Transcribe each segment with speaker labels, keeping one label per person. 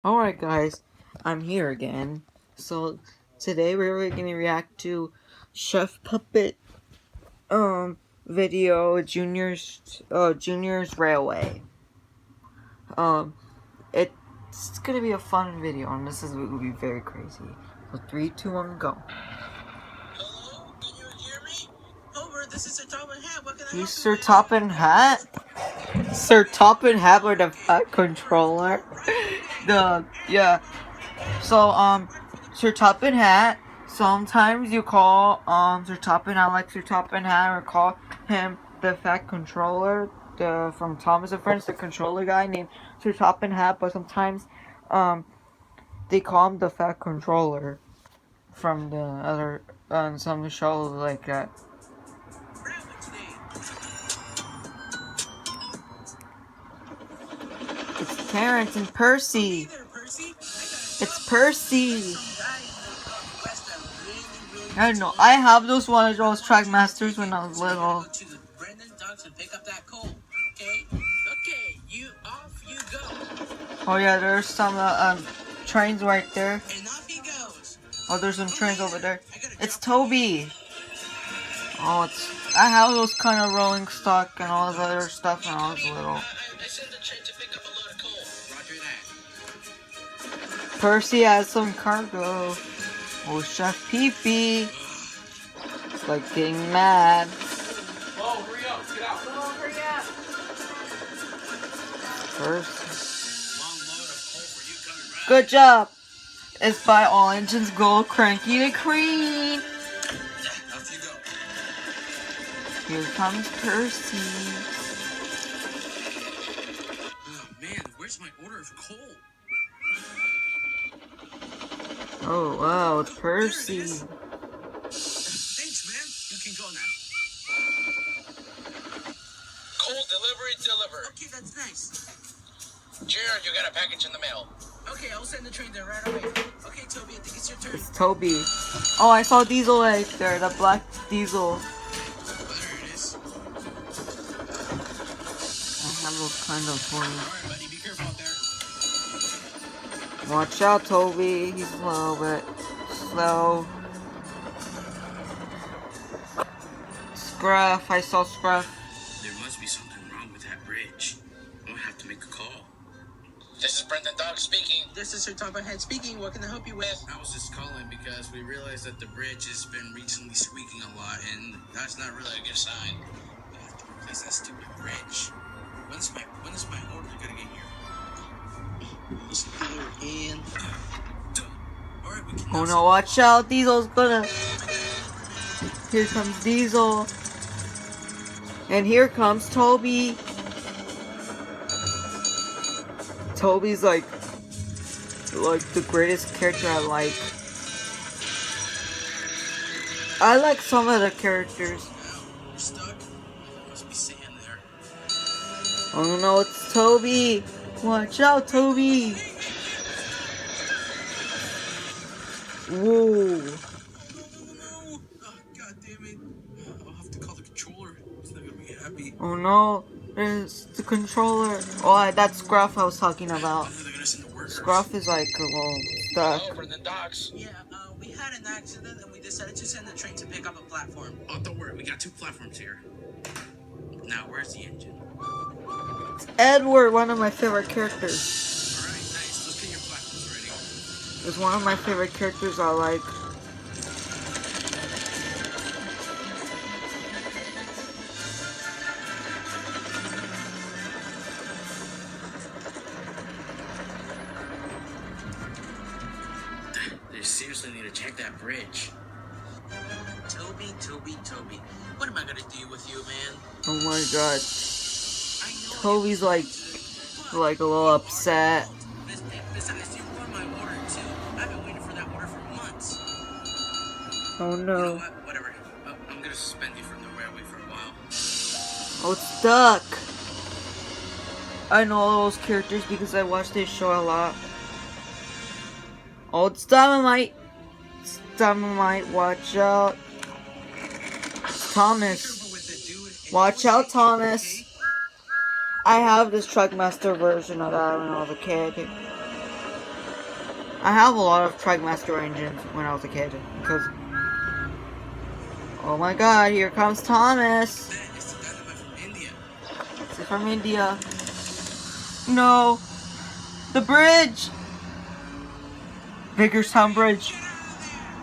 Speaker 1: Alright guys, I'm here again. So today we're gonna react to Chef Puppet video Junior's Railway. It's gonna be a fun video and this is gonna be very crazy. So 3, 2, 1, go.
Speaker 2: Hello? Can you hear me? Over, this is Sir Toppin Hat. What can I help you
Speaker 1: He's Sir
Speaker 2: with?
Speaker 1: Toppin Hat? Sir Toppin Hat with a fat controller? Yeah. So, Sir Toppin Hat, sometimes you call, Sir Toppin Hat like Sir Toppin Hat, or call him the Fat Controller, from Thomas and Friends, the controller guy named Sir Toppin Hat, but sometimes, they call him the Fat Controller from the other, some shows like that. It's Terrence and Percy.
Speaker 2: Hey there, Percy.
Speaker 1: It's Percy. I don't know. I have one of those Trackmasters when I was little.
Speaker 2: Go to the Brendan Docks and pick up that coal. Okay? Okay, off you go.
Speaker 1: Oh yeah, there's some trains right there.
Speaker 2: And off he goes.
Speaker 1: Oh, there's some trains over there. It's Toby. Oh, I have those kind of rolling stock and all the other stuff when I was little.
Speaker 2: I sent the train to pick up a load of coal. Roger that.
Speaker 1: Percy has some cargo. Oh, Chef Pee-Pee. It's like getting mad.
Speaker 2: Oh, hurry up, get out.
Speaker 3: Oh, hurry up.
Speaker 1: Percy.
Speaker 2: Long load of coal for you coming right.
Speaker 1: Good job. It's by All Engines Go Cranky the Crane.
Speaker 2: Off you go.
Speaker 1: Here comes Percy.
Speaker 2: Oh man, where's my order of coal?
Speaker 1: Oh wow, it's Percy.
Speaker 2: Thanks, man. You can go now. Coal delivered. Okay, that's nice.
Speaker 4: Jared, you got a package in the mail.
Speaker 2: Okay, I'll send the train there right away. Okay, Toby, I think it's your turn.
Speaker 1: It's Toby. Oh, I saw Diesel right there, the black Diesel.
Speaker 2: Well, there it is.
Speaker 1: I have those kind of toys.
Speaker 2: Alright, buddy, be careful out there.
Speaker 1: Watch out, Toby. He's a little bit slow. Scruff. I saw Scruff.
Speaker 2: There must be something wrong with that bridge. I'm gonna have to make a call.
Speaker 4: This is Brendan Dog speaking.
Speaker 2: This is Sir Toppin Head speaking. What can I help you with?
Speaker 4: I was just calling because we realized that the bridge has been recently squeaking a lot, and that's not really a good sign.
Speaker 2: We have to replace that stupid bridge. When is my order gonna get here? Let's put her in. Alright, we can
Speaker 1: Oh no, watch out. Diesel's gonna... Here comes Diesel. And here comes Toby. Toby's like the greatest character I like. I like some of the characters.
Speaker 2: We're stuck. Must be sand there.
Speaker 1: Oh no, it's Toby. Watch out, Toby. Whoa.
Speaker 2: No. Oh, God damn it. I'll have to call the controller. He's not gonna be happy.
Speaker 1: Oh no, there's the controller. Oh, that's Scruff I was talking about.
Speaker 2: They're gonna send the workers.
Speaker 1: Scruff is like a little stuck.
Speaker 4: Oh, Brendan Dogs.
Speaker 2: Yeah, we had an accident and we decided to send the train to pick up a platform.
Speaker 4: Oh, don't worry, we got 2 platforms here. Now, where's the engine?
Speaker 1: Edward, one of my favorite characters.
Speaker 4: Alright, nice. Let's get your platforms ready.
Speaker 1: Is one of my favorite characters I like.
Speaker 4: They seriously need to check that bridge.
Speaker 2: Toby. What am I gonna do with you, man?
Speaker 1: Oh my god.
Speaker 2: I know
Speaker 1: Toby's like a little upset.
Speaker 2: Besides, you won my order too. I've been waiting for that order for months.
Speaker 1: Oh
Speaker 4: You know
Speaker 1: no.
Speaker 4: what? Whatever. I'm gonna suspend you from the railway for a while.
Speaker 1: Oh, it's Duck. I know all those characters because I watch this show a lot. Oh, it's Dynamite. It's Dynamite. Watch out. It's Thomas. Watch out, Thomas. I have this Trackmaster version of that when I was a kid. I have a lot of Trackmaster engines when I was a kid because. Oh my God! Here comes Thomas.
Speaker 4: It's the dynamite from India.
Speaker 1: It's from India. No, the bridge. Vickers-Town Bridge.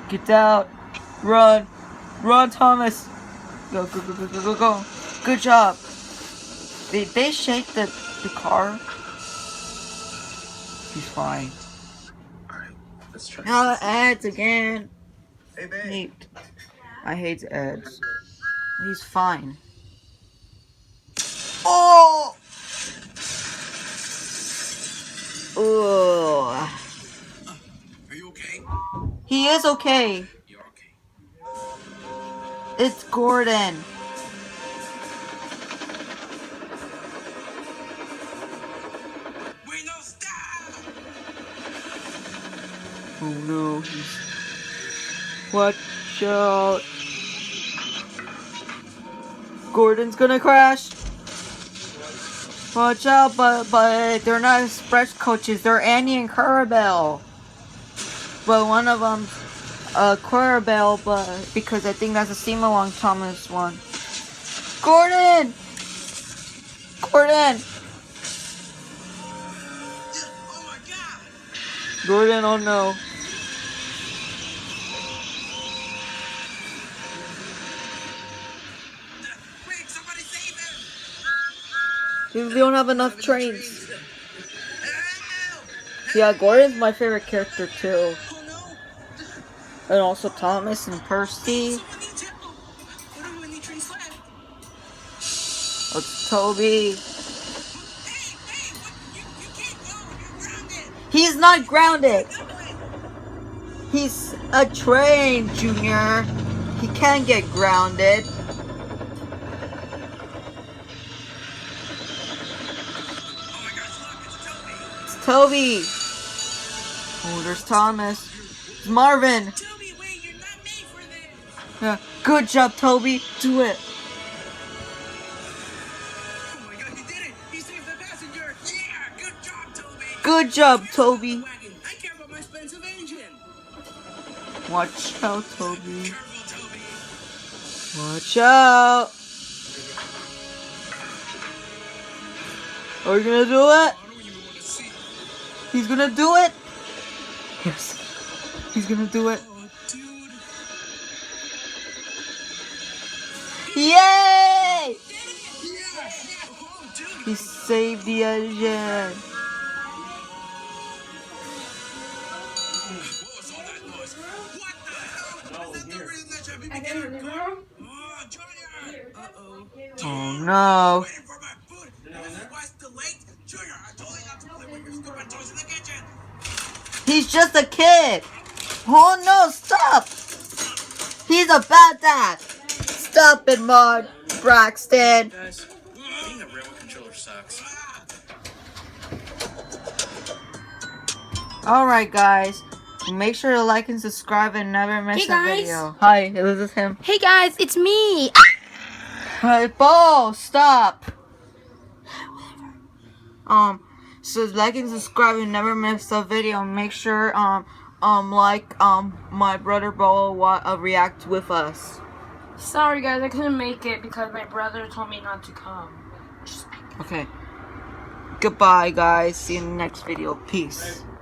Speaker 1: Get out! Run! Run, Thomas! Go, go, go, go, go, go, go! Good job! They shake the car. He's fine.
Speaker 2: Alright, let's try.
Speaker 1: Now the ads again.
Speaker 2: Hey, babe.
Speaker 1: I hate ads. He's fine. Oh! Ugh.
Speaker 4: Are you okay?
Speaker 1: He is okay.
Speaker 4: You're okay.
Speaker 1: It's Gordon.
Speaker 4: Wait, no, stop!
Speaker 1: Oh no, watch out. Gordon's gonna crash. Watch out, but they're not express coaches, they're Annie and Clarabelle. But one of them's Clarabelle, but because I think that's a sing-along Thomas one. Gordon! Gordon!
Speaker 4: Oh my God!
Speaker 1: Gordon, oh no.
Speaker 4: Quick, somebody save him!
Speaker 1: We don't have enough trains.
Speaker 4: Help!
Speaker 1: Yeah, Gordon's my favorite character too.
Speaker 4: Oh no!
Speaker 1: And also Thomas and Percy.
Speaker 4: Someone needs help! What are we trains left?
Speaker 1: It's Toby.
Speaker 4: Hey, what? You can't go! You're grounded!
Speaker 1: He's not grounded.
Speaker 4: Do it!
Speaker 1: He's a train, Junior. He can't get grounded.
Speaker 4: Oh my gosh, look, it's Toby!
Speaker 1: It's Toby. Oh, there's Thomas. It's Marvin.
Speaker 4: Toby, wait, you're not made for this!
Speaker 1: Yeah. Good job, Toby. Do it.
Speaker 4: Oh my God, he did it! He saved the passenger! Yeah, good job, Toby!
Speaker 1: Good job, Toby.
Speaker 4: Wagon. I care about my expensive engine!
Speaker 1: Watch out, Toby.
Speaker 4: Careful, Toby!
Speaker 1: Watch out. Are you gonna do it?
Speaker 4: I don't even want to see.
Speaker 1: He's gonna do it. Yes. He's gonna do it.
Speaker 4: Oh, dude.
Speaker 1: Yay!
Speaker 4: Yeah! Oh, dude.
Speaker 1: He saved the engine.
Speaker 4: What was all that noise? What the hell? Is that the reason that should be beginning? Oh, Junior! Uh-oh.
Speaker 1: Oh no.
Speaker 4: Waiting for my food. This is why it's delayed. Junior, I told you not to play with your stupid toys in the kitchen.
Speaker 1: He's just a kid. Oh no, stop. He's a bad dad. Stop it, Maud. Braxton.
Speaker 4: Guys, being a railway controller sucks.
Speaker 1: Alright, guys. Make sure to like and subscribe and never miss
Speaker 3: Hey,
Speaker 1: a
Speaker 3: guys.
Speaker 1: video. Hi, this is him.
Speaker 3: Hey guys, it's me.
Speaker 1: Hi, Bo, stop. So like and subscribe and never miss a video. Make sure like my brother Bo react with us.
Speaker 3: Sorry guys, I couldn't make it because my brother told me not to come.
Speaker 1: Okay. Goodbye, guys. See you in the next video. Peace.